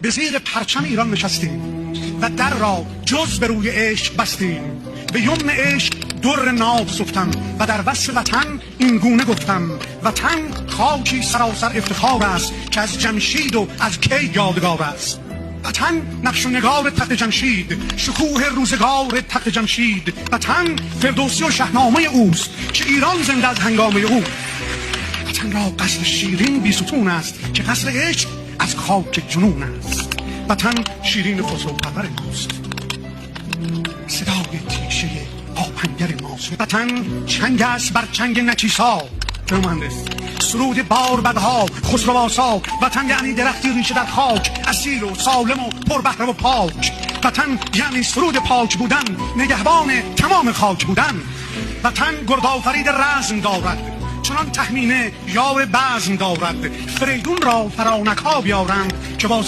به زیر پرچم ایران نشستیم و در را جز به روی عشق بستیم. به یمن عشق در ناب سفتم و در وصف وطن این گونه گفتم: وطن خاکی سراسر افتخار است که از جمشید و از کی یادگار است. وطن نقش و نگار تخت جمشید، شکوه روزگار تخت جمشید. وطن فردوسی و شاهنامه اوست که ایران زنده از هنگامه او. وطن را قصر شیرین بی ستون است که قصر عشق از خاک جنون است. وطن شیرین خسرو پرور اوست، صدای تیشه آهنگر ماست. وطن چنگ است بر چنگ نچیسا، مهندس سرود بار بدها خسرواسا. وطن یعنی درختی ریشه در خاک، اصیل و سالم و پربهره و پاک. وطن یعنی سرود پاک بودن، نگهبان تمام خاک بودن. وطن گردآفرید رزم دارد، چنان تهمینه یار بزم دارد. فریدون را فرانک ها بیارند که با